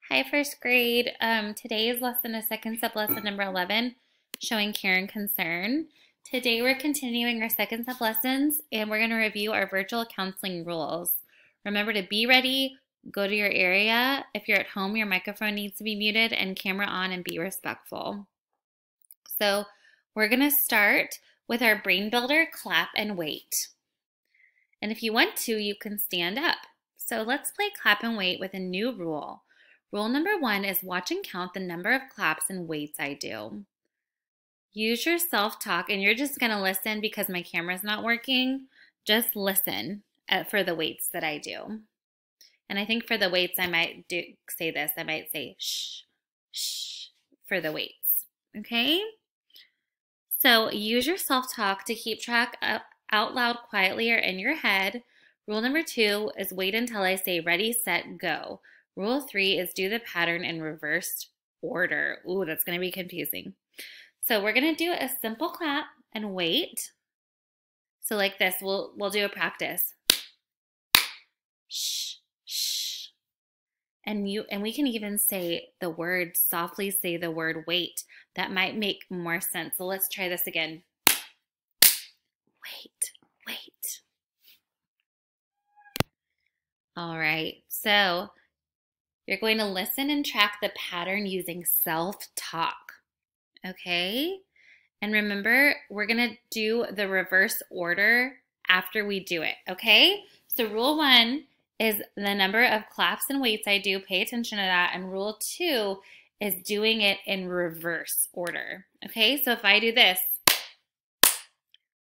Hi, first grade. Today's lesson is second step lesson number 11, showing care and concern. Today we're continuing our second step lessons and we're going to review our virtual counseling rules. Remember to be ready, go to your area. If you're at home, your microphone needs to be muted and camera on, and be respectful. So we're going to start with our brain builder, clap and wait. And if you want to, you can stand up. So let's play clap and wait with a new rule. Rule number 1 is watch and count the number of claps and waits I do. Use your self-talk, and you're just going to listen because my camera's not working. Just listen for the waits that I do. And I think for the waits, I might say this. I might say shh, shh for the waits. Okay? So use your self-talk to keep track out loud quietly or in your head. Rule number 2 is wait until I say ready, set, go. Rule 3 is do the pattern in reversed order. Ooh, that's going to be confusing. So we're going to do a simple clap and wait. So like this, we'll do a practice. Shh, shh. And we can even say the word, softly say the word wait. That might make more sense. So let's try this again. Wait, wait. All right, so you're going to listen and track the pattern using self-talk, okay? And remember, we're going to do the reverse order after we do it, okay? So rule 1 is the number of claps and waits I do. Pay attention to that. And rule 2 is doing it in reverse order, okay? So if I do this,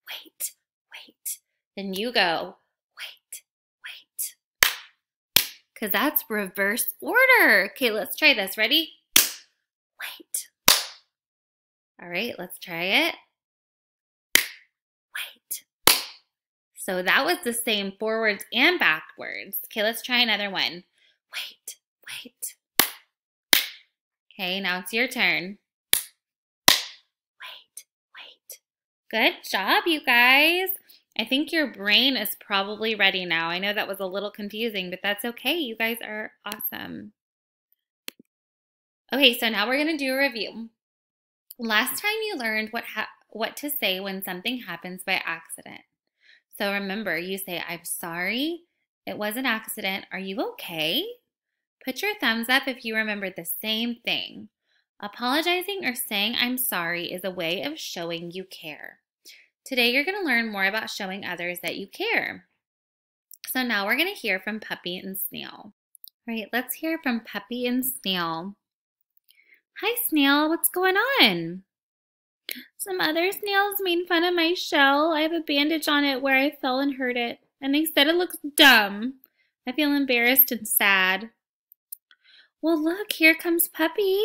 wait, wait, then you go, because that's reverse order. Okay, let's try this. Ready? Wait. All right, let's try it. Wait. So that was the same forwards and backwards. Okay, let's try another one. Wait, wait. Okay, now it's your turn. Wait, wait. Good job, you guys. I think your brain is probably ready now. I know that was a little confusing, but that's okay. You guys are awesome. Okay, so now we're going to do a review. Last time you learned what to say when something happens by accident. So remember, you say, I'm sorry, it was an accident. Are you okay? Put your thumbs up if you remembered the same thing. Apologizing or saying I'm sorry is a way of showing you care. Today, you're going to learn more about showing others that you care. So now we're going to hear from Puppy and Snail. All right, let's hear from Puppy and Snail. Hi, Snail. What's going on? Some other snails made fun of my shell. I have a bandage on it where I fell and hurt it, and they said it looks dumb. I feel embarrassed and sad. Well, look, here comes Puppy.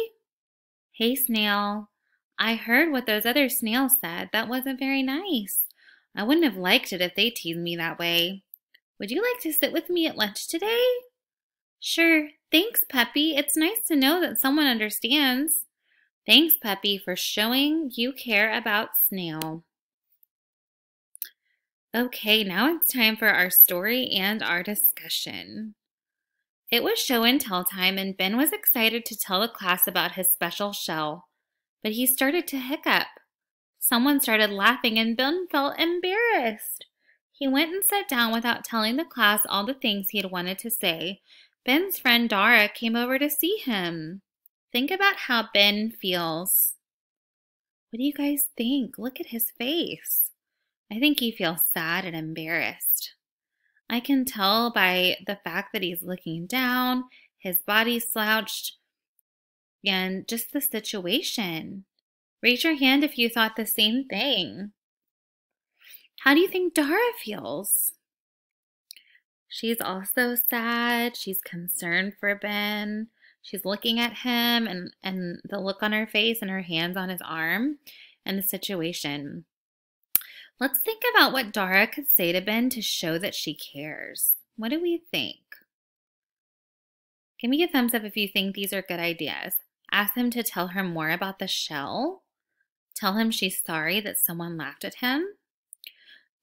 Hey, Snail. I heard what those other snails said. That wasn't very nice. I wouldn't have liked it if they teased me that way. Would you like to sit with me at lunch today? Sure. Thanks, Puppy. It's nice to know that someone understands. Thanks, Puppy, for showing you care about Snail. Okay, now it's time for our story and our discussion. It was show and tell time, and Ben was excited to tell the class about his special shell. But he started to hiccup. Someone started laughing and Ben felt embarrassed. He went and sat down without telling the class all the things he had wanted to say. Ben's friend Dara came over to see him. Think about how Ben feels. What do you guys think? Look at his face. I think he feels sad and embarrassed. I can tell by the fact that he's looking down, his body slouched, and just the situation. Raise your hand if you thought the same thing. How do you think Dara feels? She's also sad. She's concerned for Ben. She's looking at him and the look on her face and her hands on his arm and the situation. Let's think about what Dara could say to Ben to show that she cares. What do we think? Give me a thumbs up if you think these are good ideas. Ask him to tell her more about the shell. Tell him she's sorry that someone laughed at him.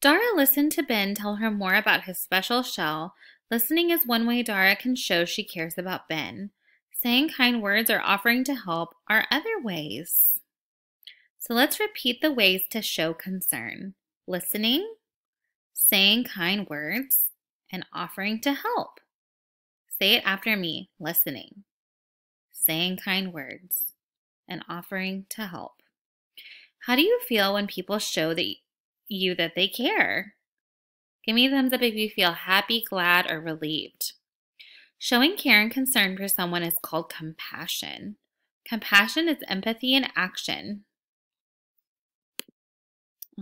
Dara listened to Ben tell her more about his special shell. Listening is one way Dara can show she cares about Ben. Saying kind words or offering to help are other ways. So let's repeat the ways to show concern: listening, saying kind words, and offering to help. Say it after me: listening, saying kind words, and offering to help. How do you feel when people show that they care? Give me a thumbs up if you feel happy, glad, or relieved. Showing care and concern for someone is called compassion. Compassion is empathy in action.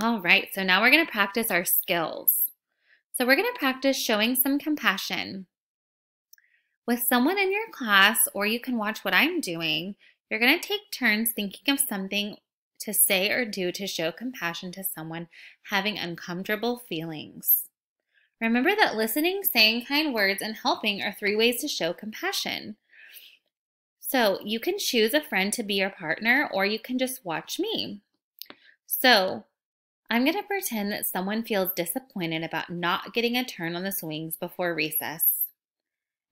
All right, so now we're going to practice our skills. So we're going to practice showing some compassion. With someone in your class, or you can watch what I'm doing, you're going to take turns thinking of something to say or do to show compassion to someone having uncomfortable feelings. Remember that listening, saying kind words, and helping are 3 ways to show compassion. So you can choose a friend to be your partner, or you can just watch me. So I'm going to pretend that someone feels disappointed about not getting a turn on the swings before recess.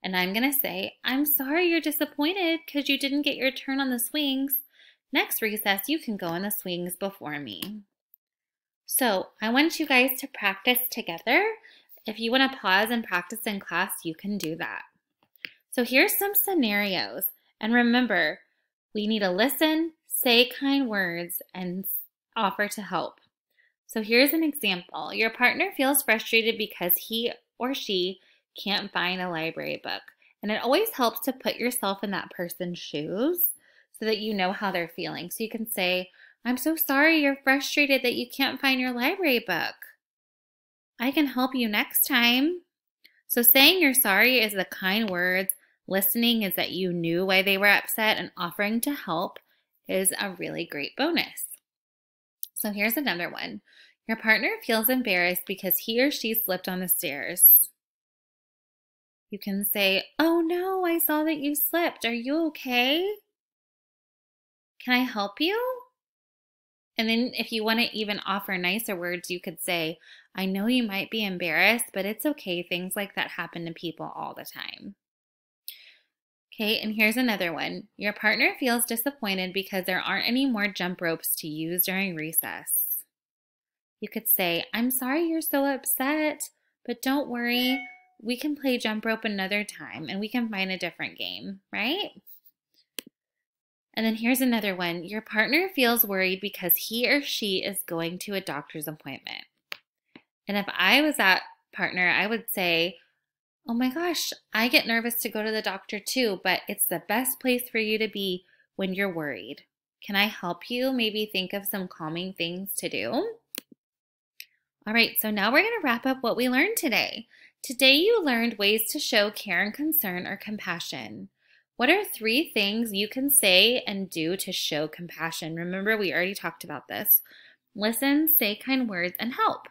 And I'm going to say, I'm sorry you're disappointed because you didn't get your turn on the swings. Next recess, you can go on the swings before me. So I want you guys to practice together. If you want to pause and practice in class, you can do that. So here's some scenarios. And remember, we need to listen, say kind words, and offer to help. So here's an example. Your partner feels frustrated because he or she can't find a library book. And it always helps to put yourself in that person's shoes so that you know how they're feeling. So you can say, I'm so sorry you're frustrated that you can't find your library book. I can help you next time. So saying you're sorry is the kind words. Listening is that you knew why they were upset, and offering to help is a really great bonus. So here's another one. Your partner feels embarrassed because he or she slipped on the stairs. You can say, oh no, I saw that you slipped. Are you okay? Can I help you? And then if you want to even offer nicer words, you could say, I know you might be embarrassed, but it's okay. Things like that happen to people all the time. Okay, and here's another one. Your partner feels disappointed because there aren't any more jump ropes to use during recess. You could say, I'm sorry you're so upset, but don't worry. We can play jump rope another time and we can find a different game, right? And then here's another one. Your partner feels worried because he or she is going to a doctor's appointment. And if I was that partner, I would say, oh my gosh, I get nervous to go to the doctor too, but it's the best place for you to be when you're worried. Can I help you? Maybe think of some calming things to do. All right, so now we're going to wrap up what we learned today. Today you learned ways to show care and concern or compassion. What are 3 things you can say and do to show compassion? Remember, we already talked about this. Listen, say kind words, and help.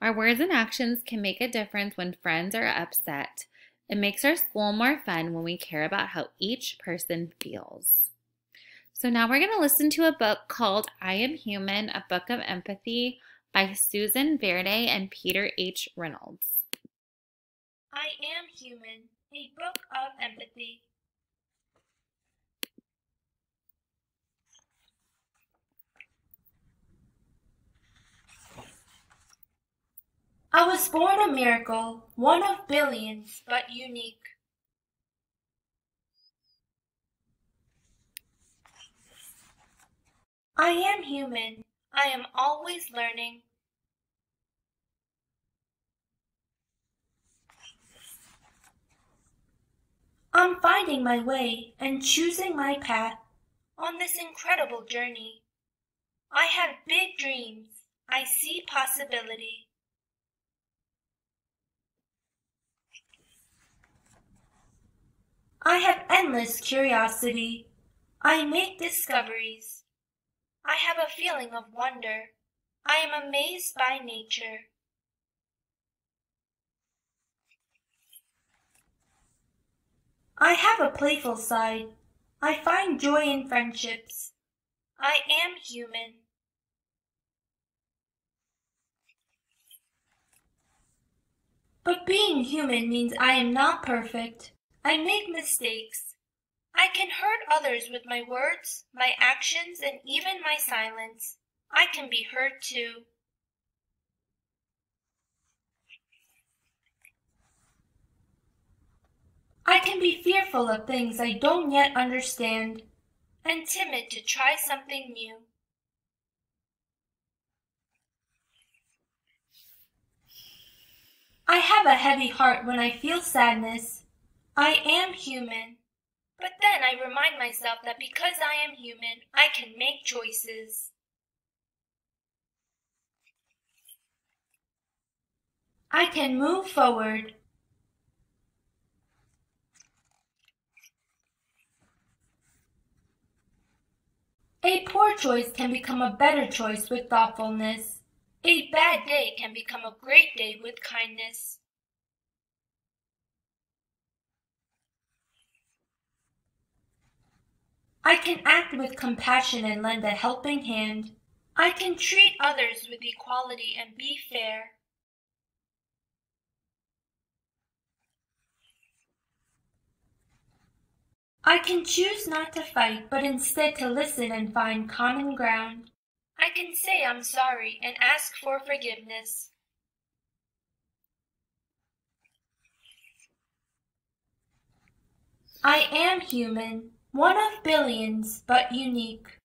Our words and actions can make a difference when friends are upset. It makes our school more fun when we care about how each person feels. So now we're going to listen to a book called I Am Human, A Book of Empathy by Susan Verde and Peter H. Reynolds. I Am Human, a Book of Empathy. I was born a miracle, one of billions, but unique. I am human. I am always learning. I'm finding my way and choosing my path on this incredible journey. I have big dreams. I see possibility. I have endless curiosity. I make discoveries. I have a feeling of wonder. I am amazed by nature. I have a playful side. I find joy in friendships. I am human. But being human means I am not perfect. I make mistakes. I can hurt others with my words, my actions, and even my silence. I can be hurt too. I can be fearful of things I don't yet understand, and timid to try something new. I have a heavy heart when I feel sadness. I am human. But then I remind myself that because I am human, I can make choices. I can move forward. A poor choice can become a better choice with thoughtfulness. A bad day can become a great day with kindness. I can act with compassion and lend a helping hand. I can treat others with equality and be fair. I can choose not to fight, but instead to listen and find common ground. I can say I'm sorry and ask for forgiveness. I am human, one of billions, but unique.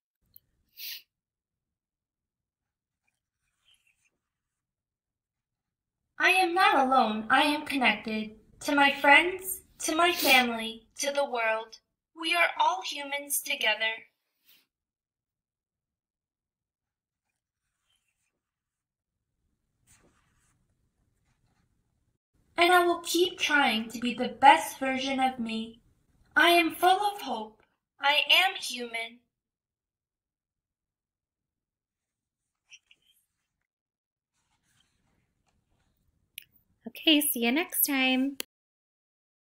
I am not alone, I am connected. To my friends, to my family, to the world. We are all humans together. And I will keep trying to be the best version of me. I am full of hope. I am human. Okay, see you next time.